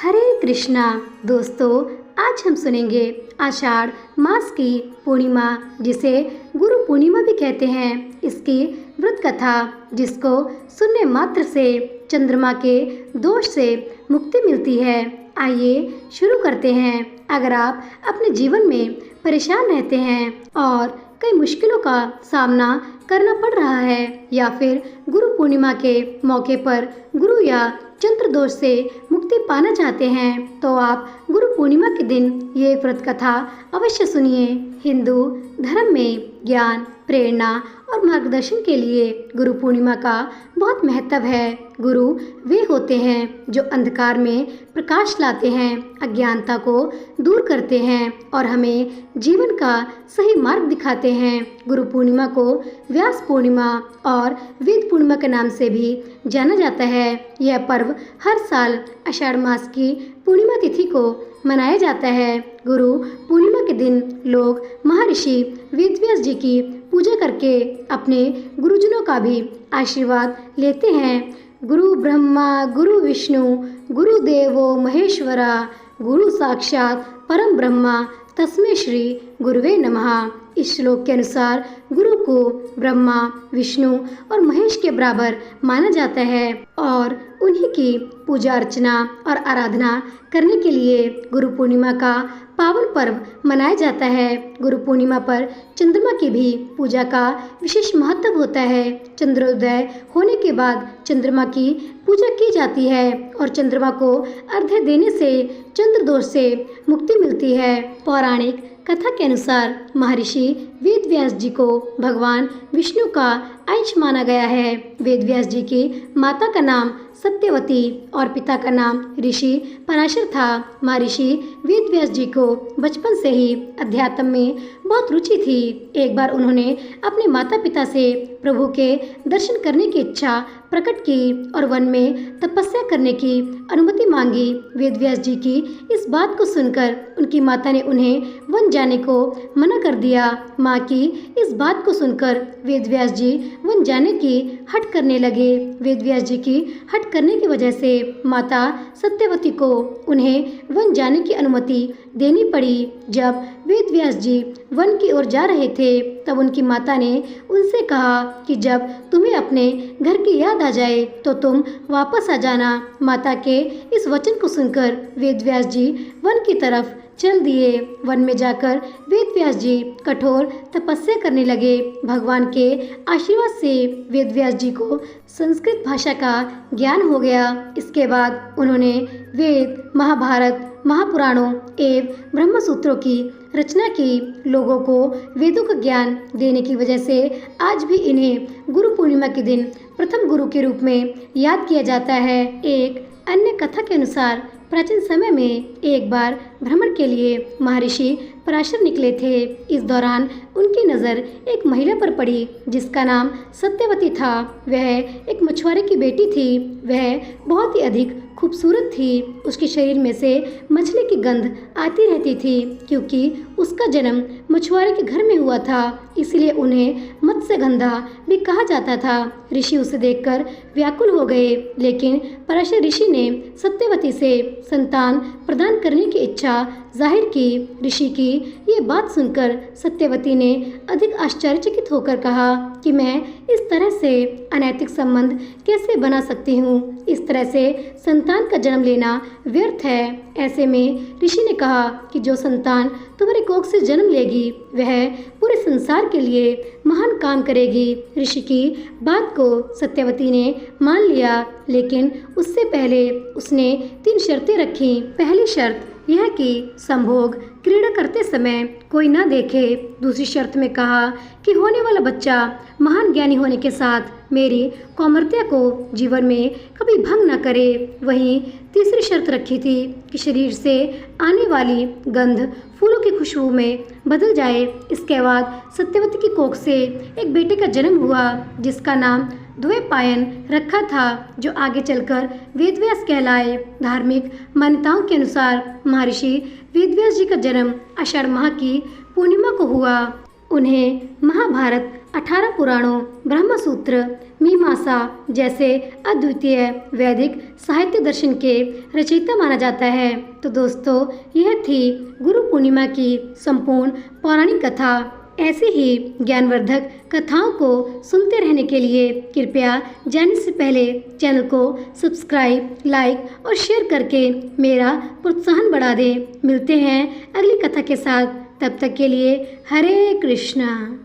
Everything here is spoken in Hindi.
हरे कृष्णा। दोस्तों, आज हम सुनेंगे आषाढ़ मास की पूर्णिमा, जिसे गुरु पूर्णिमा भी कहते हैं, इसकी व्रत कथा, जिसको सुनने मात्र से चंद्रमा के दोष से मुक्ति मिलती है। आइए शुरू करते हैं। अगर आप अपने जीवन में परेशान रहते हैं और कई मुश्किलों का सामना करना पड़ रहा है, या फिर गुरु पूर्णिमा के मौके पर गुरु या चंद्र दोष से मुक्ति पाना चाहते हैं, तो आप गुरु पूर्णिमा के दिन ये व्रत कथा अवश्य सुनिए। हिंदू धर्म में ज्ञान, प्रेरणा और मार्गदर्शन के लिए गुरु पूर्णिमा का बहुत महत्व है। गुरु वे होते हैं जो अंधकार में प्रकाश लाते हैं, अज्ञानता को दूर करते हैं और हमें जीवन का सही मार्ग दिखाते हैं। गुरु पूर्णिमा को व्यास पूर्णिमा और वेद पूर्णिमा के नाम से भी जाना जाता है। यह पर्व हर साल आषाढ़ मास की पूर्णिमा तिथि को मनाया जाता है। गुरु पूर्णिमा के दिन लोग महर्षि वेदव्यास जी की पूजा करके अपने गुरुजनों का भी आशीर्वाद लेते हैं। गुरु ब्रह्मा गुरु विष्णु गुरु देवो महेश्वरा गुरु साक्षात परम ब्रह्मा तस्मै श्री गुरुवे नमः। इस श्लोक के अनुसार गुरु को ब्रह्मा, विष्णु और महेश के बराबर माना जाता है और उन्हीं की पूजा अर्चना और आराधना करने के लिए गुरु पूर्णिमा का पावन पर्व मनाया जाता है। गुरु पूर्णिमा पर चंद्रमा की भी पूजा का विशेष महत्व होता है। चंद्रोदय होने के बाद चंद्रमा की पूजा की जाती है और चंद्रमा को अर्घ्य देने से चंद्र दोष से मुक्ति मिलती है। पौराणिक कथा के अनुसार महर्षि वेदव्यास जी को भगवान विष्णु का अंश माना गया है। वेदव्यास जी की माता का नाम सत्यवती और पिता का नाम ऋषि पराशर था। महर्षि वेदव्यास जी को बचपन से ही अध्यात्म में बहुत रुचि थी। एक बार उन्होंने अपने माता पिता से प्रभु के दर्शन करने की इच्छा प्रकट की और वन में तपस्या करने की अनुमति मांगी। वेदव्यास जी की इस बात को सुनकर उनकी माता ने उन्हें वन जाने को मना कर दिया। माँ की इस बात को सुनकर वेदव्यास जी वन जाने की हट करने लगे। वेदव्यास जी की हट करने की वजह से माता सत्यवती को उन्हें वन जाने की अनुमति देनी पड़ी। जब वेदव्यास जी वन की ओर जा रहे थे, तब उनकी माता ने उनसे कहा कि जब तुम्हें अपने घर की याद आ जाए तो तुम वापस आ जाना। माता के इस वचन को सुनकर वेदव्यास जी वन की तरफ चल दिए। वन में जाकर वेदव्यास जी कठोर तपस्या करने लगे। भगवान के आशीर्वाद से वेदव्यास जी को संस्कृत भाषा का ज्ञान हो गया। इसके बाद उन्होंने वेद, महाभारत, महापुराणों एवं ब्रह्मसूत्रों की रचना की। लोगों को वेदों का ज्ञान देने की वजह से आज भी इन्हें गुरु पूर्णिमा के दिन प्रथम गुरु के रूप में याद किया जाता है। एक अन्य कथा के अनुसार प्राचीन समय में एक बार भ्रमण के लिए महर्षि पराशर निकले थे। इस दौरान उनकी नज़र एक महिला पर पड़ी जिसका नाम सत्यवती था। वह एक मछुआरे की बेटी थी। वह बहुत ही अधिक खूबसूरत थी। उसके शरीर में से मछली की गंध आती रहती थी, क्योंकि उसका जन्म मछुआरे के घर में हुआ था, इसलिए उन्हें मत्स्यगंधा भी कहा जाता था। ऋषि उसे देखकर व्याकुल हो गए, लेकिन पराशर ऋषि ने सत्यवती से संतान प्रदान करने की इच्छा जाहिर की। ऋषि की ये बात सुनकर सत्यवती ने अधिक आश्चर्यचकित होकर कहा कि मैं इस तरह से अनैतिक संबंध कैसे बना सकती हूँ। इस तरह से संतान का जन्म लेना व्यर्थ है। ऐसे में ऋषि ने कहा कि जो संतान तुम्हारे कोख से जन्म लेगी वह पूरे संसार के लिए महान काम करेगी। ऋषि की बात को सत्यवती ने मान लिया, लेकिन उससे पहले उसने 3 शर्तें रखी। पहली शर्त यह कि संभोग क्रीड़ा करते समय कोई न देखे। दूसरी शर्त में कहा कि होने वाला बच्चा महान ज्ञानी होने के साथ मेरी कौमर्त्या को जीवन में कभी भंग न करे। वहीं तीसरी शर्त रखी थी कि शरीर से आने वाली गंध फूलों की खुशबू में बदल जाए। इसके बाद सत्यवती की कोख से एक बेटे का जन्म हुआ जिसका नाम द्वैपायन रखा था, जो आगे चलकर वेदव्यास कहलाए। धार्मिक मान्यताओं के अनुसार महर्षि वेदव्यास जी का जन्म आषाढ़ माह की पूर्णिमा को हुआ। उन्हें महाभारत, 18 पुराणों, ब्रह्मसूत्र, मीमांसा जैसे अद्वितीय वैदिक साहित्य दर्शन के रचयिता माना जाता है। तो दोस्तों, यह थी गुरु पूर्णिमा की संपूर्ण पौराणिक कथा। ऐसे ही ज्ञानवर्धक कथाओं को सुनते रहने के लिए कृपया जाने से पहले चैनल को सब्सक्राइब, लाइक और शेयर करके मेरा प्रोत्साहन बढ़ा दें। मिलते हैं अगली कथा के साथ, तब तक के लिए हरे कृष्णा।